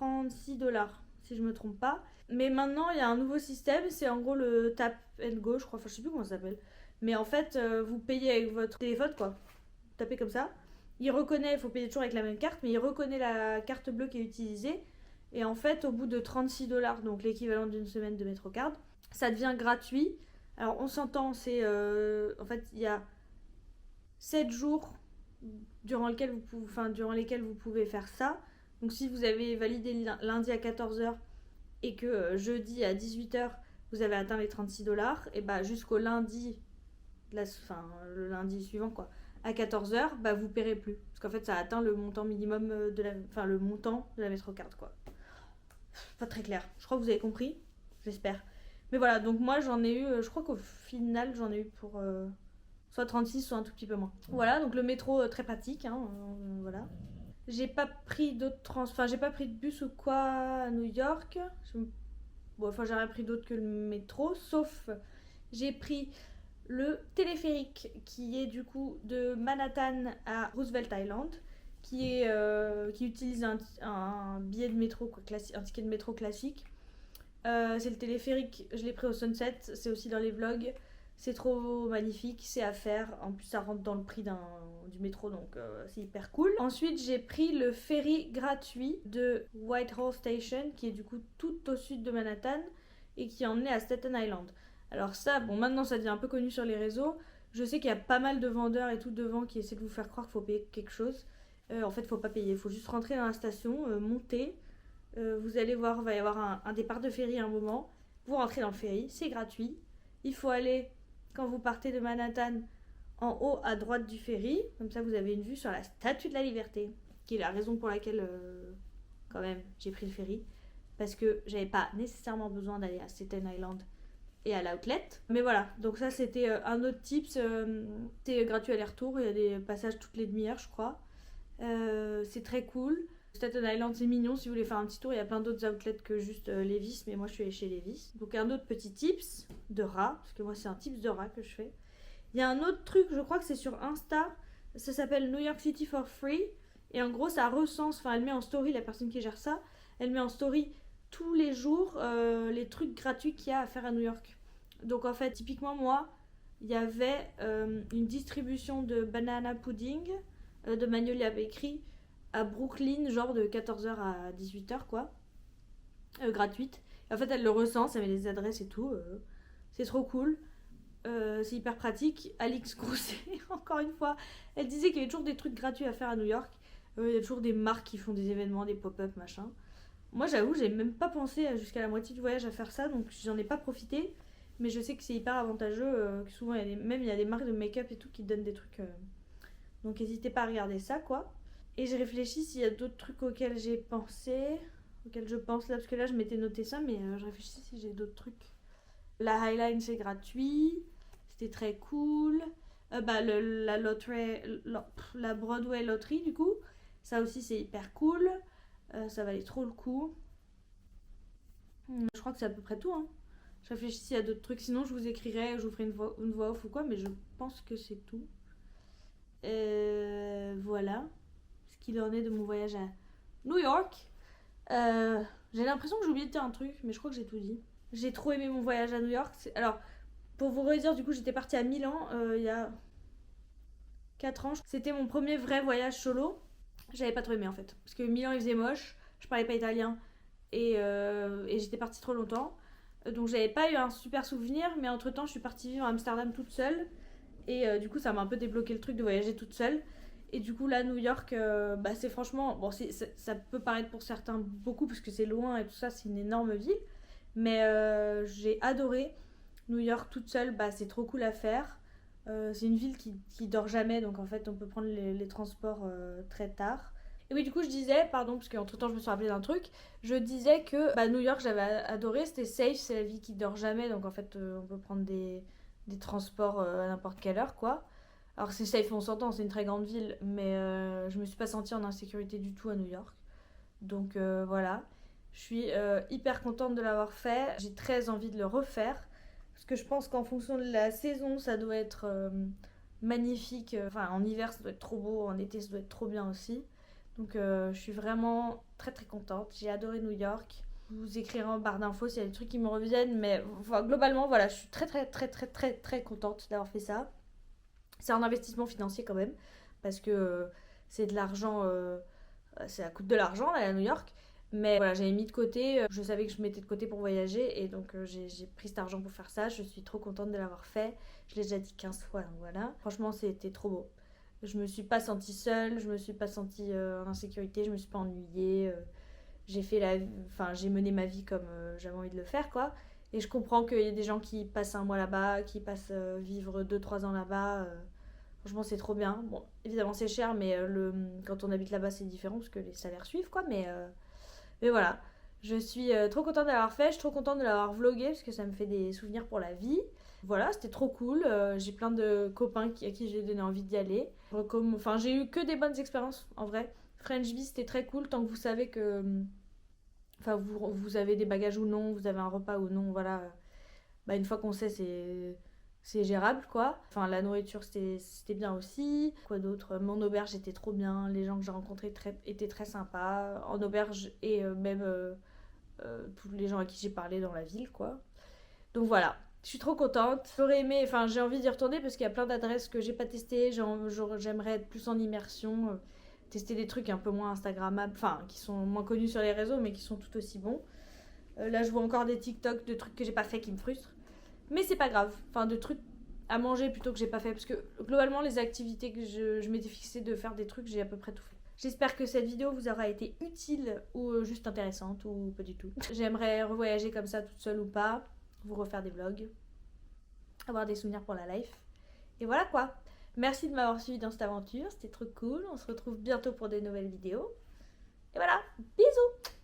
36$, si je me trompe pas. Mais maintenant, il y a un nouveau système, c'est en gros le tap and go, je crois, je sais plus comment ça s'appelle. Mais en fait, vous payez avec votre téléphone, quoi. Vous tapez comme ça. Il reconnaît, il faut payer toujours avec la même carte, mais il reconnaît la carte bleue qui est utilisée. Et en fait, au bout de 36$, donc l'équivalent d'une semaine de MetroCard, ça devient gratuit. Alors, on s'entend, c'est... en fait, il y a 7 jours durant lesquels vous pouvez faire ça. Donc, si vous avez validé lundi à 14h, et que jeudi à 18h vous avez atteint les 36$, et bah jusqu'au lundi, le lundi suivant quoi, à 14h, bah vous paierez plus. Parce qu'en fait ça atteint le montant minimum le montant de la MetroCard quoi. Pas très clair. Je crois que vous avez compris, j'espère. Mais voilà, donc moi j'en ai eu, je crois qu'au final j'en ai eu pour soit 36, soit un tout petit peu moins. Voilà, donc le métro très pratique, hein, voilà. J'ai pas pris j'ai pas pris de bus ou quoi à New York. J'ai rien pris d'autre que le métro, sauf j'ai pris le téléphérique qui est du coup de Manhattan à Roosevelt Island, qui utilise un billet de métro quoi, un ticket de métro classique. C'est le téléphérique, je l'ai pris au Sunset, c'est aussi dans les vlogs. C'est trop magnifique, c'est à faire. En plus, ça rentre dans le prix du métro, donc c'est hyper cool. Ensuite, j'ai pris le ferry gratuit de Whitehall Station, qui est du coup tout au sud de Manhattan et qui est emmené à Staten Island. Alors ça, bon, maintenant ça devient un peu connu sur les réseaux. Je sais qu'il y a pas mal de vendeurs et tout devant qui essaient de vous faire croire qu'il faut payer quelque chose. En fait, il faut pas payer. Il faut juste rentrer dans la station, monter. Vous allez voir, il va y avoir un départ de ferry à un moment. Vous rentrez dans le ferry, c'est gratuit. Il faut aller, quand vous partez de Manhattan, en haut à droite du ferry. Comme ça, vous avez une vue sur la Statue de la Liberté, qui est la raison pour laquelle, quand même, j'ai pris le ferry. Parce que j'avais pas nécessairement besoin d'aller à Staten Island et à l'outlet. Mais voilà, donc ça c'était un autre tips. C'est gratuit aller-retour, il y a des passages toutes les demi-heures, je crois. C'est très cool. Staten Island c'est mignon, si vous voulez faire un petit tour, il y a plein d'autres outlets que juste Levi's, mais moi je suis allée chez Levi's. Donc un autre petit tips de rat, parce que moi c'est un tips de rat que je fais. Il y a un autre truc, je crois que c'est sur Insta, ça s'appelle New York City for Free, et en gros ça recense, enfin elle met en story, la personne qui gère ça, elle met en story tous les jours les trucs gratuits qu'il y a à faire à New York. Donc en fait, typiquement moi, il y avait une distribution de banana pudding de Magnolia Bakery à Brooklyn, genre de 14h à 18h quoi, gratuite. Et en fait, elle le recense, elle met les adresses et tout. C'est trop cool. C'est hyper pratique. Alix Grousset, encore une fois, elle disait qu'il y avait toujours des trucs gratuits à faire à New York. Il y a toujours des marques qui font des événements, des pop-up, machin. Moi, j'avoue, j'ai même pas pensé jusqu'à la moitié du voyage à faire ça, donc j'en ai pas profité. Mais je sais que c'est hyper avantageux. Que souvent, il y a des marques de make-up et tout qui donnent des trucs. Donc, n'hésitez pas à regarder ça, quoi. Et je réfléchis s'il y a d'autres trucs auxquels j'ai pensé, auxquels je pense là, parce que là, je m'étais noté ça, mais je réfléchis si j'ai d'autres trucs. La Highline, c'est gratuit. C'était très cool. La loterie, la Broadway Lottery, du coup. Ça aussi, c'est hyper cool. Ça valait trop le coup. Je crois que c'est à peu près tout. Hein. Je réfléchis s'il y a d'autres trucs. Sinon, je vous écrirai, je vous ferai une voix off ou quoi, mais je pense que c'est tout. Voilà ce qu'il en est de mon voyage à New York. J'ai l'impression que j'ai oublié de dire un truc, mais je crois que j'ai tout dit. J'ai trop aimé mon voyage à New York. Alors, pour vous redire, du coup, j'étais partie à Milan il y a 4 ans. C'était mon premier vrai voyage solo. J'avais pas trop aimé en fait. Parce que Milan il faisait moche, je parlais pas italien et j'étais partie trop longtemps. Donc j'avais pas eu un super souvenir, mais entre temps je suis partie vivre à Amsterdam toute seule. Et du coup ça m'a un peu débloqué le truc de voyager toute seule. Et du coup là New York, c'est franchement, bon ça peut paraître pour certains beaucoup parce que c'est loin et tout ça, c'est une énorme ville. Mais j'ai adoré New York toute seule, c'est trop cool à faire. C'est une ville qui dort jamais, donc en fait on peut prendre les transports très tard. Et oui, du coup je disais, pardon, parce qu'entre temps je me suis rappelé d'un truc, je disais que New York j'avais adoré, c'était safe, c'est la ville qui dort jamais, donc en fait on peut prendre des transports à n'importe quelle heure quoi. Alors c'est safe, on s'entend, c'est une très grande ville, mais je me suis pas sentie en insécurité du tout à New York. Donc voilà, je suis hyper contente de l'avoir fait, j'ai très envie de le refaire. Parce que je pense qu'en fonction de la saison, ça doit être magnifique. Enfin, en hiver, ça doit être trop beau. En été, ça doit être trop bien aussi. Donc, je suis vraiment très très contente. J'ai adoré New York. Je vous écrirai en barre d'infos s'il y a des trucs qui me reviennent. Mais globalement, voilà, je suis très très très très très très contente d'avoir fait ça. C'est un investissement financier quand même. Parce que c'est de l'argent. Ça coûte de l'argent aller à New York. Mais voilà, j'avais mis de côté, je savais que je mettais de côté pour voyager et donc j'ai pris cet argent pour faire ça. Je suis trop contente de l'avoir fait. Je l'ai déjà dit 15 fois, donc voilà. Franchement, c'était trop beau. Je me suis pas sentie seule, je me suis pas sentie en insécurité, je me suis pas ennuyée. J'ai mené ma vie comme j'avais envie de le faire, quoi. Et je comprends qu'il y a des gens qui passent un mois là-bas, qui passent vivre 2-3 ans là-bas. Franchement, c'est trop bien. Bon, évidemment, c'est cher, mais quand on habite là-bas, c'est différent parce que les salaires suivent, quoi. Mais voilà, je suis trop contente de l'avoir fait, je suis trop contente de l'avoir vlogué parce que ça me fait des souvenirs pour la vie. Voilà, c'était trop cool. J'ai plein de copains à qui j'ai donné envie d'y aller. J'ai eu que des bonnes expériences en vrai. French Bee, c'était très cool tant que vous savez que. Enfin, vous avez des bagages ou non, vous avez un repas ou non, voilà. Une fois qu'on sait, c'est gérable quoi. Enfin, la nourriture c'était bien aussi. Quoi d'autre? Mon auberge était trop bien. Les gens que j'ai rencontrés étaient très sympas. En auberge et même tous les gens à qui j'ai parlé dans la ville quoi. Donc voilà. Je suis trop contente. J'aurais aimé, enfin j'ai envie d'y retourner parce qu'il y a plein d'adresses que j'ai pas testées. J'aimerais être plus en immersion, tester des trucs un peu moins Instagrammables, enfin qui sont moins connus sur les réseaux mais qui sont tout aussi bons. Là je vois encore des TikTok de trucs que j'ai pas fait qui me frustrent. Mais c'est pas grave, enfin de trucs à manger plutôt que j'ai pas fait parce que globalement les activités que je m'étais fixé de faire des trucs, j'ai à peu près tout fait. J'espère que cette vidéo vous aura été utile ou juste intéressante ou pas du tout. J'aimerais revoyager comme ça toute seule ou pas, vous refaire des vlogs, avoir des souvenirs pour la life. Et voilà quoi. Merci de m'avoir suivi dans cette aventure, c'était trop cool. On se retrouve bientôt pour des nouvelles vidéos. Et voilà, bisous!